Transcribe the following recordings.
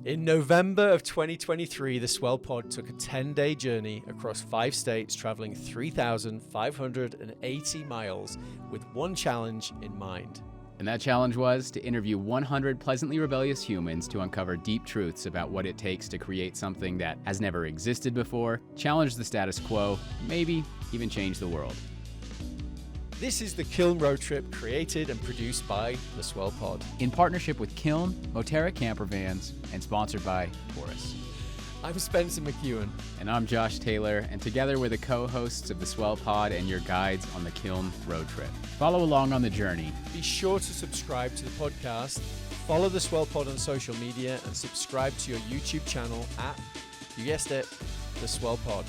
In November of 2023, the Swell Pod took a 10-day journey across 5 states, traveling 3,580 miles with one challenge in mind. And that challenge was to interview 100 pleasantly rebellious humans to uncover deep truths about what it takes to create something that has never existed before, challenge the status quo, maybe even change the world. This is the Kiln Road Trip, created and produced by the Swell Pod. In partnership with Kiln, Moterra Camper Vans, and sponsored by Taurus. I'm Spencer McKeown. And I'm Josh Taylor, and together we're the co-hosts of the Swell Pod and your guides on the Kiln Road Trip. Follow along on the journey. Be sure to subscribe to the podcast, follow the Swell Pod on social media, and subscribe to your YouTube channel at, you guessed it, the Swell Pod.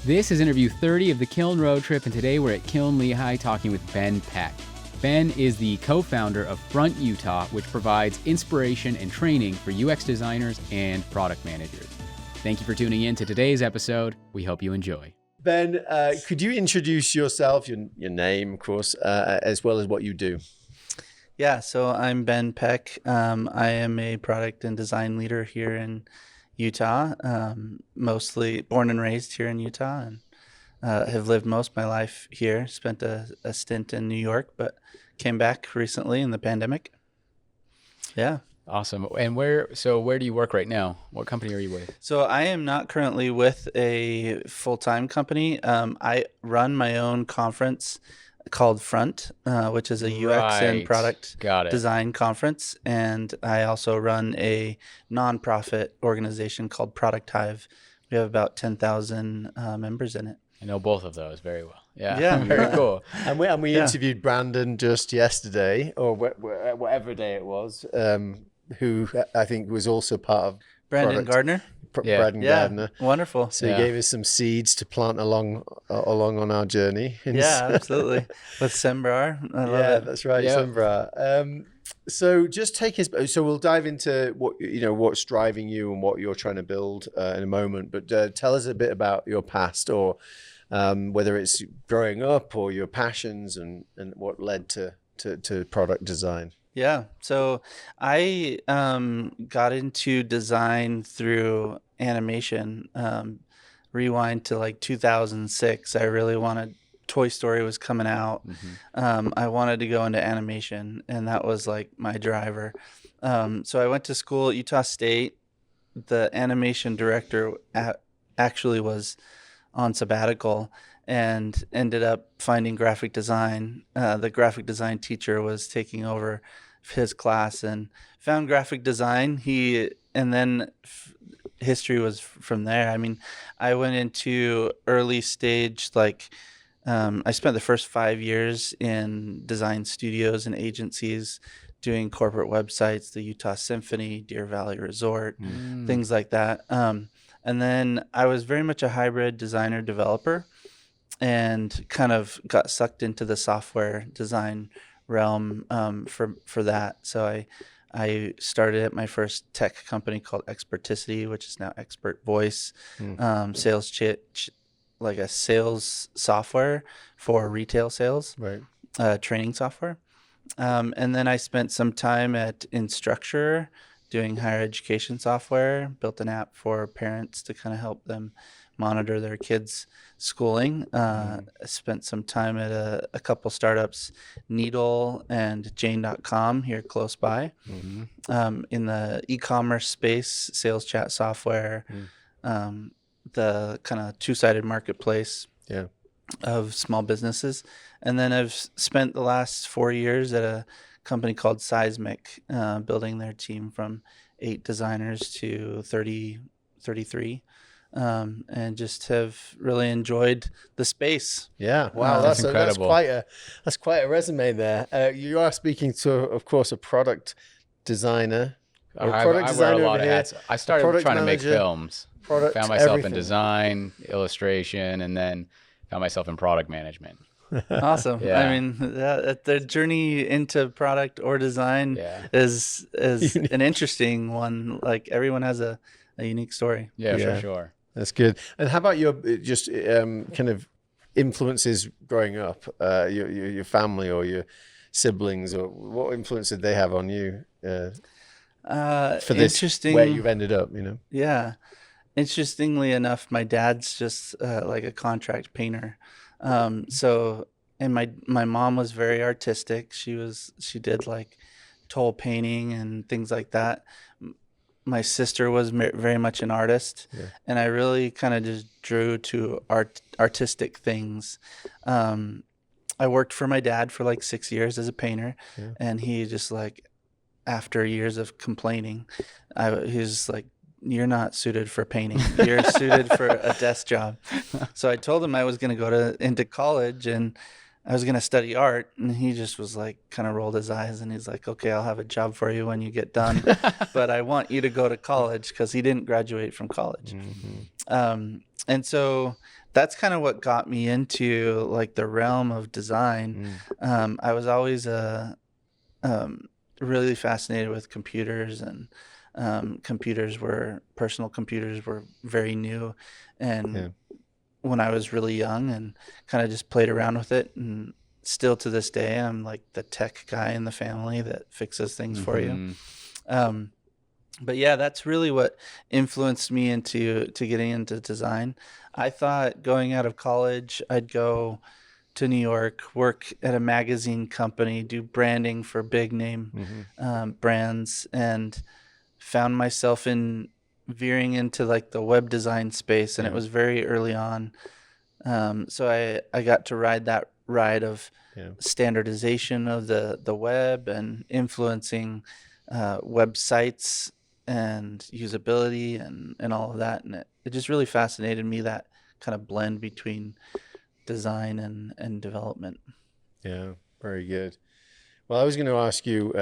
This is interview 30 of the Kiln Road Trip, and today we're at Kiln Lehi talking with Ben Peck. Ben is the co-founder of Front Utah, which provides inspiration and training for UX designers and product managers. Thank you for tuning in to today's episode. We hope you enjoy. Ben, could you introduce yourself, your name, of course, as well as what you do? Yeah, so I'm Ben Peck. I am a product and design leader here in Utah, mostly born and raised here in Utah, and have lived most of my life here. Spent a stint in New York, but came back recently in the pandemic. Yeah. Awesome. And where do you work right now? What company are you with? So I am not currently with a full-time company. I run my own conference called Front, which is a UX and product design conference. And I also run a nonprofit organization called Product Hive. We have about 10,000 members in it. I know both of those very well. Yeah. Very cool. And we interviewed Brandon just yesterday, or whatever day it was, who I think was also part of Brandon Gardner. Brandon Gardner. Wonderful. So he gave us some seeds to plant along on our journey. Yeah, absolutely. With Sembrar. I love it. That's right, Sembrar. So just take us. So we'll dive into what's driving you and what you're trying to build in a moment. But tell us a bit about your past, or whether it's growing up or your passions and what led to product design. Yeah. So I got into design through animation. Rewind to like 2006. I really wanted, Toy Story was coming out. Mm-hmm. I wanted to go into animation, and that was like my driver. So I went to school at Utah State. The animation director actually was on sabbatical and ended up finding graphic design. The graphic design teacher was taking over his class and found graphic design. History was from there. I mean, I went into early stage, I spent the first 5 years in design studios and agencies doing corporate websites, the Utah Symphony, Deer Valley Resort, things like that. And then I was very much a hybrid designer developer, and kind of got sucked into the software design realm for that. So I started at my first tech company called Experticity, which is now Expert Voice, sales like a sales software for retail sales, right? Training software. And then I spent some time at Instructure doing higher education software, built an app for parents to kind of help them monitor their kids' schooling. I spent some time at a couple startups, Needle and Jane.com here close by, in the e-commerce space, sales chat software, the kind of two-sided marketplace of small businesses. And then I've spent the last 4 years at a company called Seismic, building their team from 8 designers to 33. And just have really enjoyed the space. Yeah, wow, that's incredible. That's quite a resume there. You are speaking to, of course, a product designer. I wear a lot of hats. I started trying to make films. Found myself in design, illustration, and then found myself in product management. Awesome. Yeah. I mean, the journey into product or design is an interesting one. Like, everyone has a unique story. Yeah, for sure. That's good. And how about your just kind of influences growing up? Your family or your siblings, or what influence did they have on you? for this Interesting. where you've ended up, you know? Yeah. Interestingly enough, my dad's just like a contract painter. So, and my mom was very artistic. She did like toll painting and things like that. My sister was very much an artist, and I really kind of just drew to artistic things. I worked for my dad for like 6 years as a painter, and he just like, after years of complaining, he's like, "You're not suited for painting. You're suited for a desk job." So I told him I was going to go into college and I was going to study art. And he just was like, kind of rolled his eyes and he's like, "Okay, I'll have a job for you when you get done. But I want you to go to college," because he didn't graduate from college. And so that's kind of what got me into like the realm of design. I was always really fascinated with computers, and personal computers were very new. And when I was really young and kind of just played around with it, and still to this day, I'm like the tech guy in the family that fixes things for you. But yeah, that's really what influenced me into getting into design. I thought going out of college, I'd go to New York, work at a magazine company, do branding for big name brands, and found myself veering into like the web design space, and it was very early on. So I got to ride that ride of standardization of the web and influencing websites and usability and all of that. And it just really fascinated me, that kind of blend between design and development. Yeah, very good. Well, I was going to ask you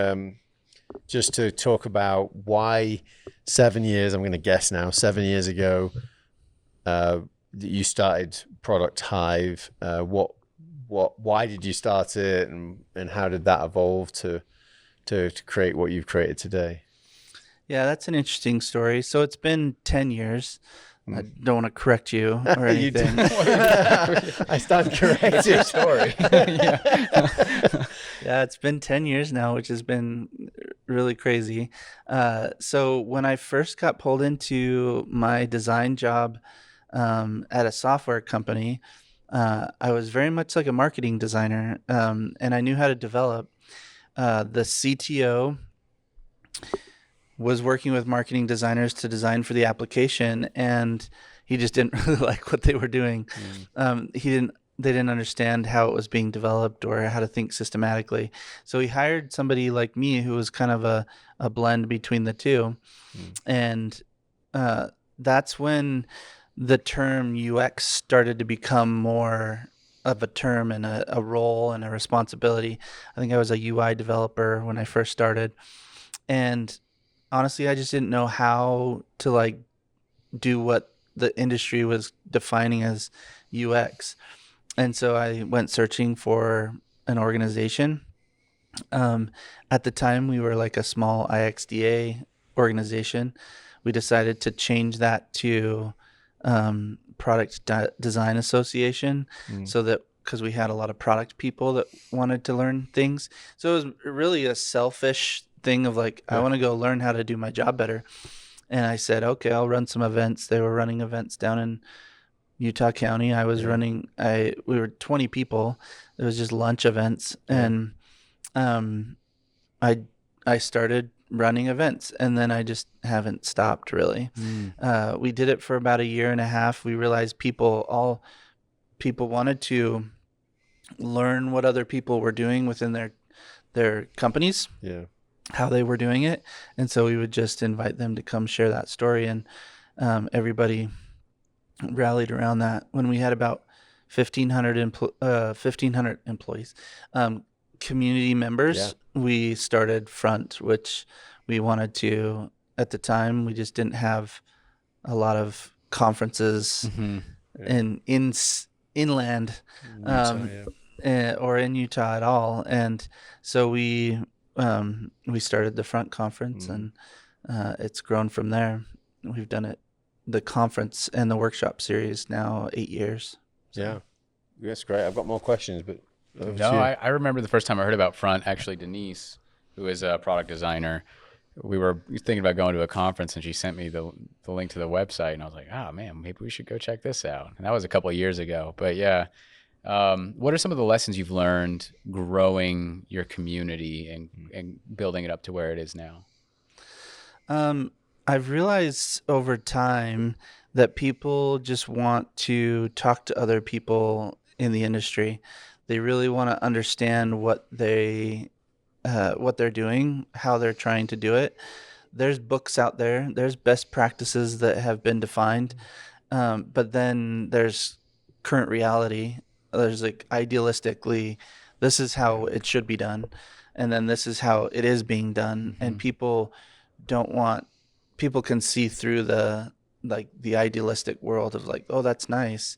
just to talk about why 7 years, I'm going to guess now, 7 years ago, you started Product Hive. Why did you start it, and how did that evolve to create what you've created today? Yeah, that's an interesting story. So it's been 10 years. I don't want to correct you or anything. I stand corrected. Your story. Yeah, it's been 10 years now, which has been really crazy. So when I first got pulled into my design job at a software company, I was very much like a marketing designer, and I knew how to develop. The CTO was working with marketing designers to design for the application, and he just didn't really like what they were doing. They didn't understand how it was being developed or how to think systematically. So he hired somebody like me who was kind of a blend between the two. And that's when the term UX started to become more of a term and a role and a responsibility. I think I was a UI developer when I first started. And honestly, I just didn't know how to like do what the industry was defining as UX. And so I went searching for an organization. At the time, we were like a small IXDA organization. We decided to change that to Product Design Association, so that because we had a lot of product people that wanted to learn things. So it was really a selfish thing of like, I want to go learn how to do my job better. And I said, okay, I'll run some events. They were running events down in Utah County. I was running, we were 20 people. It was just lunch events. And I started running events, and then I just haven't stopped really. We did it for about a year and a half. We realized people wanted to learn what other people were doing within their companies. How they were doing it. And so we would just invite them to come share that story. And everybody rallied around that. When we had about 1,500 employees, community members, we started Front, which we wanted to, at the time, we just didn't have a lot of conferences in inland or in Utah at all. And so we started the Front Conference, and it's grown from there. We've done it, the conference and the workshop series, now 8 years. So. Yeah, that's great. I've got more questions, but I remember the first time I heard about Front, actually Denise, who is a product designer, we were thinking about going to a conference, and she sent me the link to the website, and I was like, oh man, maybe we should go check this out. And that was a couple of years ago. But yeah, what are some of the lessons you've learned growing your community and building it up to where it is now? I've realized over time that people just want to talk to other people in the industry. They really want to understand what they're doing, how they're trying to do it. There's books out there. There's best practices that have been defined. But then there's current reality. There's like idealistically, this is how it should be done. And then this is how it is being done. Mm-hmm. And people can see through the idealistic world of like, oh, that's nice.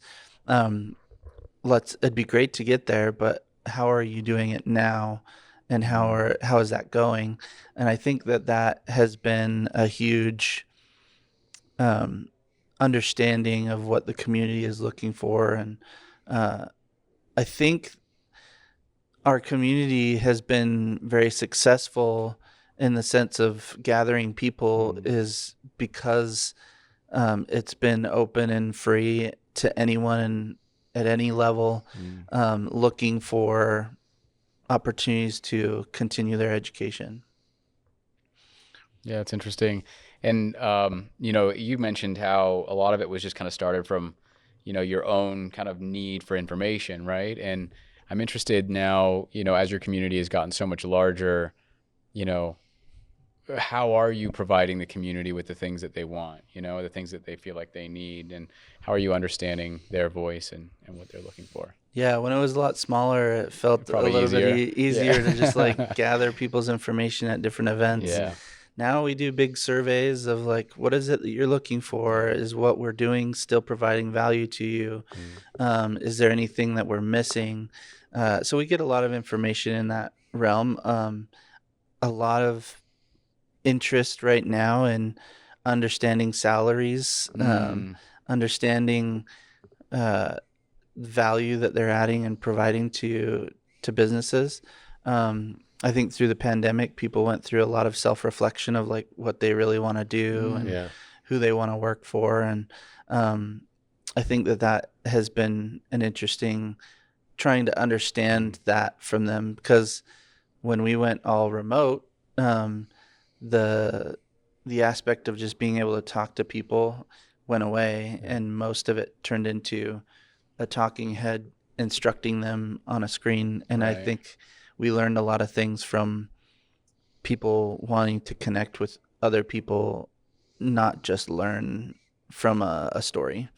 It'd be great to get there, but how are you doing it now? And how is that going? And I think that has been a huge understanding of what the community is looking for. And I think our community has been very successful in the sense of gathering people is because it's been open and free to anyone at any level looking for opportunities to continue their education. Yeah, it's interesting. And, you mentioned how a lot of it was just kind of started from, your own kind of need for information, right? And I'm interested now, as your community has gotten so much larger, how are you providing the community with the things that they want, the things that they feel like they need, and how are you understanding their voice and what they're looking for? Yeah, when it was a lot smaller, it felt probably a little bit easier to just like gather people's information at different events. Yeah. Now we do big surveys of like, what is it that you're looking for? Is what we're doing still providing value to you? Is there anything that we're missing? So we get a lot of information in that realm. A lot of interest right now in understanding salaries, understanding value that they're adding and providing to businesses. I think through the pandemic, people went through a lot of self-reflection of like what they really want to do and who they want to work for. And I think that has been an interesting trying to understand that from them, because when we went all remote, the aspect of just being able to talk to people went away, and most of it turned into a talking head instructing them on a screen. And I think we learned a lot of things from people wanting to connect with other people, not just learn from a story,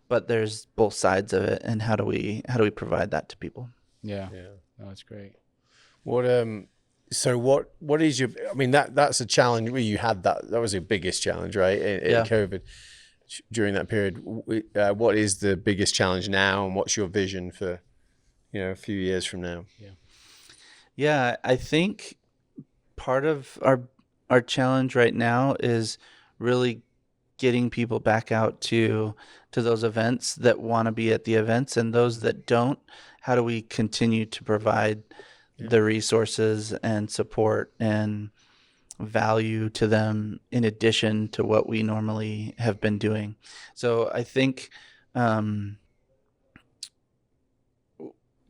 but there's both sides of it. And how do we provide that to people? Yeah. No, that's great. What is your, I mean, that's a challenge where you had that was your biggest challenge, right? In COVID during that period. What is the biggest challenge now, and what's your vision for, a few years from now? Yeah, I think part of our challenge right now is really getting people back out to those events that want to be at the events, and those that don't, how do we continue to provide the resources and support and value to them in addition to what we normally have been doing. So I think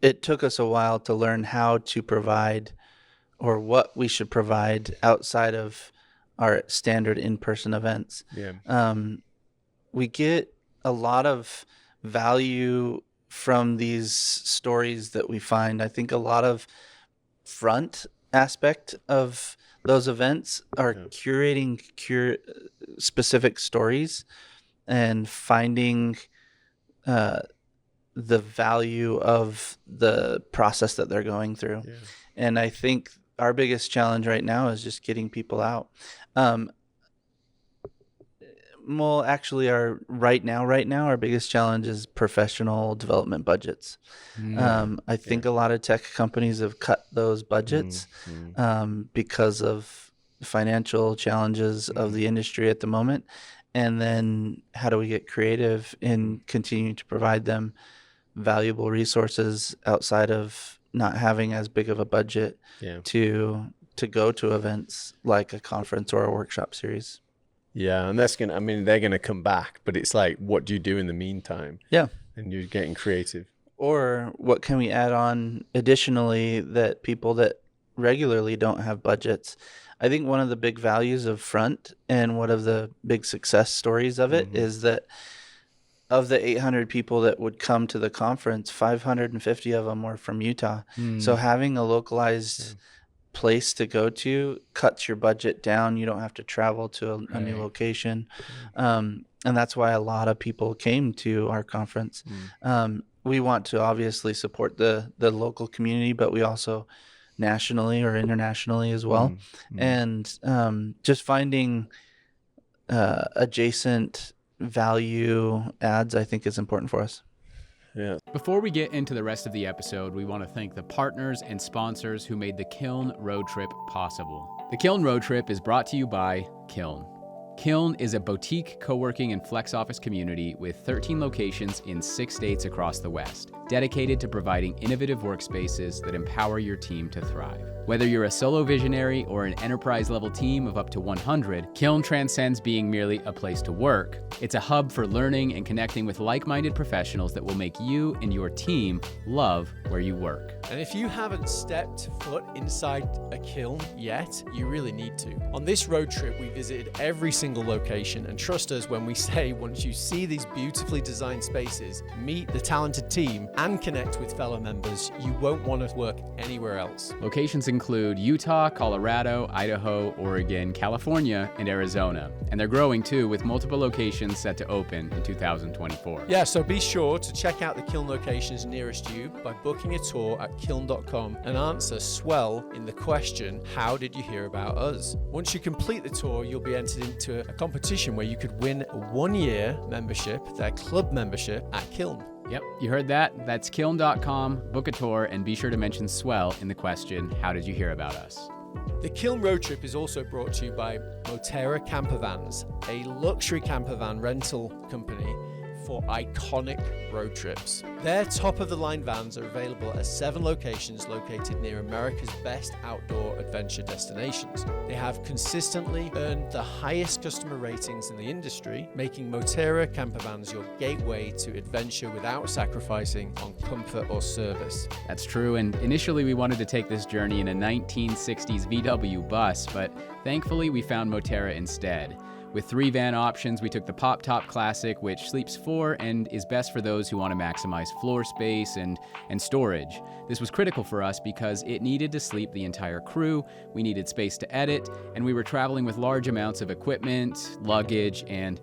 it took us a while to learn how to provide, or what we should provide outside of our standard in-person events. We get a lot of value from these stories that we find. I think a lot of front aspect of those events are curating specific stories and finding the value of the process that they're going through. And I think our biggest challenge right now is just getting people out. Well, actually, right now, our biggest challenge is professional development budgets. I think a lot of tech companies have cut those budgets because of financial challenges of the industry at the moment. And then how do we get creative in continuing to provide them valuable resources outside of not having as big of a budget to to go to events like a conference or a workshop series. Yeah, and they're going to come back, but it's like, what do you do in the meantime? Yeah. And you're getting creative. Or what can we add on additionally that people that regularly don't have budgets? I think one of the big values of Front and one of the big success stories of it is that of the 800 people that would come to the conference, 550 of them were from Utah. So having a localized place to go to cuts your budget down. You don't have to travel to a new location. And that's why a lot of people came to our conference. We want to obviously support the local community, but we also nationally or internationally as well. And just finding adjacent value adds, I think, is important for us. Yeah. Before we get into the rest of the episode, we want to thank the partners and sponsors who made the Kiln Road Trip possible. The Kiln Road Trip is brought to you by Kiln. Kiln is a boutique co-working and flex office community with 13 locations in 6 states across the West, dedicated to providing innovative workspaces that empower your team to thrive. Whether you're a solo visionary or an enterprise-level team of up to 100, Kiln transcends being merely a place to work. It's a hub for learning and connecting with like-minded professionals that will make you and your team love where you work. And if you haven't stepped foot inside a kiln yet, you really need to. On this road trip, we visited every single location, and trust us when we say once you see these beautifully designed spaces, meet the talented team, and connect with fellow members, you won't want to work anywhere else. Locations include Utah, Colorado, Idaho, Oregon, California, and Arizona. And they're growing too, with multiple locations set to open in 2024. Yeah, so be sure to check out the kiln locations nearest you by booking a tour at kiln.com and answer Swell in the question, how did you hear about us? Once you complete the tour, you'll be entered into a competition where you could win a 1-year membership, their club membership at Kiln. Yep, you heard that. That's kiln.com, book a tour, and be sure to mention Swell in the question, how did you hear about us? The Kiln Road Trip is also brought to you by Moterra Campervans, a luxury campervan rental company for iconic road trips. Their top-of-the-line vans are available at 7 locations located near America's best outdoor adventure destinations. They have consistently earned the highest customer ratings in the industry, making Moterra Campervans your gateway to adventure without sacrificing on comfort or service. That's true, and initially we wanted to take this journey in a 1960s VW bus, but thankfully we found Moterra instead. With 3 van options, we took the Pop Top Classic, which sleeps 4 and is best for those who want to maximize floor space and storage. This was critical for us because it needed to sleep the entire crew, we needed space to edit, and we were traveling with large amounts of equipment, luggage, and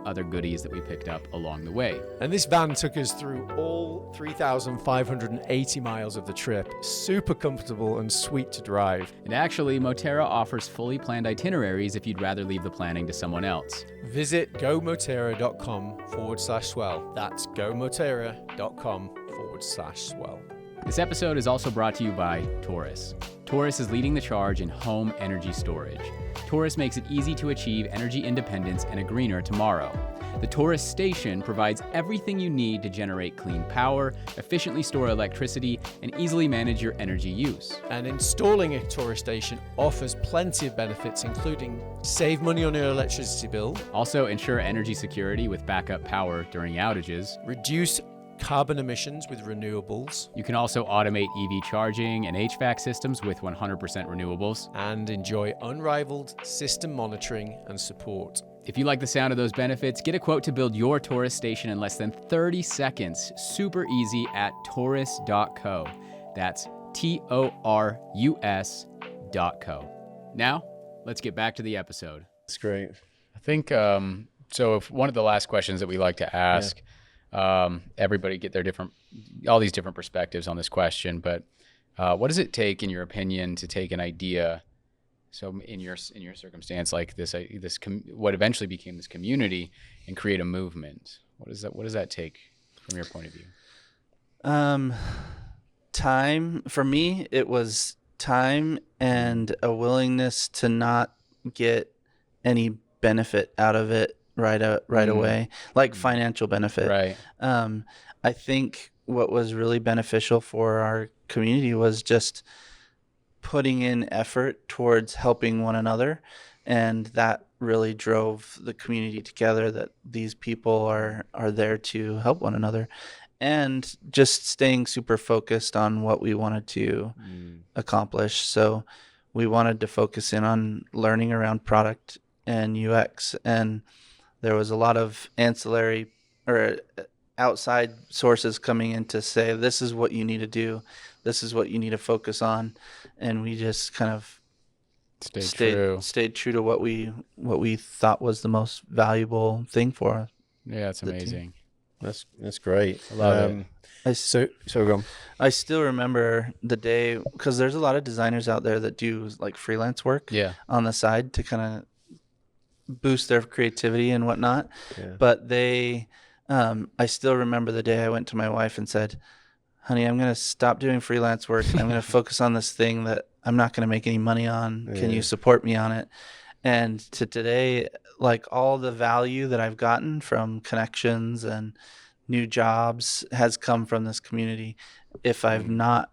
other goodies that we picked up along the way. And this van took us through all 3,580 miles of the trip. Super comfortable and sweet to drive. And actually, Moterra offers fully planned itineraries if you'd rather leave the planning to someone else. Visit gomoterra.com/swell. That's gomoterra.com/swell. This episode is also brought to you by Taurus. Taurus is leading the charge in home energy storage. Taurus makes it easy to achieve energy independence and a greener tomorrow. The Taurus station provides everything you need to generate clean power, efficiently store electricity, and easily manage your energy use. And installing a Taurus station offers plenty of benefits, including save money on your electricity bill, also ensure energy security with backup power during outages, reduce carbon emissions with renewables. You can also automate EV charging and HVAC systems with 100% renewables. And enjoy unrivaled system monitoring and support. If you like the sound of those benefits, get a quote to build your Taurus station in less than 30 seconds. Super easy at taurus.co. That's TORUS.co. Now, let's get back to the episode. That's great. I think, so if one of the last questions that we like to ask, everybody get their all these different perspectives on this question, but what does it take, in your opinion, to take an idea, so in your circumstance, like what eventually became this community, and create a movement? What does that take from your point of view? Time. For me, it was time and a willingness to not get any benefit out of it right away, like financial benefit. Right. I think what was really beneficial for our community was just putting in effort towards helping one another. And that really drove the community together, that these people are there to help one another, and just staying super focused on what we wanted to accomplish. So we wanted to focus in on learning around product and UX, and there was a lot of ancillary or outside sources coming in to say, this is what you need to do, this is what you need to focus on, and we just kind of stayed true to what we thought was the most valuable thing for us. Yeah, it's amazing. That's great. I love it. So go on. I still remember the day, because there's a lot of designers out there that do like freelance work on the side to kind of boost their creativity and whatnot. Yeah. But I still remember the day I went to my wife and said, honey, I'm going to stop doing freelance work. I'm going to focus on this thing that I'm not going to make any money on. Yeah. Can you support me on it? And to today, like, all the value that I've gotten from connections and new jobs has come from this community. If I've not,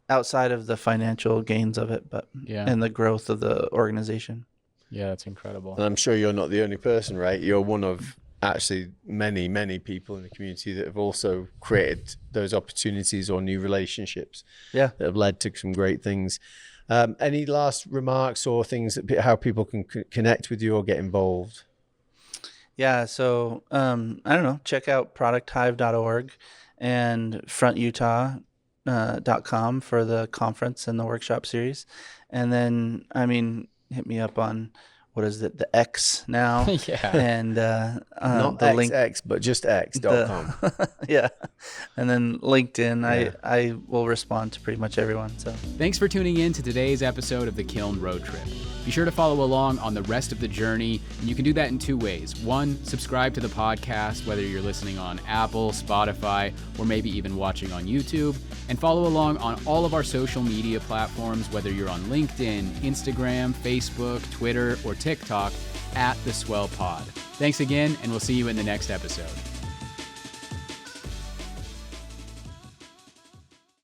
outside of the financial gains of it, but and the growth of the organization. Yeah, that's incredible. And I'm sure you're not the only person, right? You're one of actually many, many people in the community that have also created those opportunities or new relationships that have led to some great things. Any last remarks or things that how people can connect with you or get involved? Yeah, so I don't know, check out producthive.org and frontutah.com for the conference and the workshop series. And then, hit me up on, what is it, the X now? And not the XX, but just X.com. Yeah. And then LinkedIn, I will respond to pretty much everyone. So thanks for tuning in to today's episode of the Kiln Road Trip. Be sure to follow along on the rest of the journey, and you can do that in two ways. One, subscribe to the podcast, whether you're listening on Apple, Spotify, or maybe even watching on YouTube, and follow along on all of our social media platforms, whether you're on LinkedIn, Instagram, Facebook, Twitter, or TikTok, at the Swell Pod. Thanks again, and we'll see you in the next episode.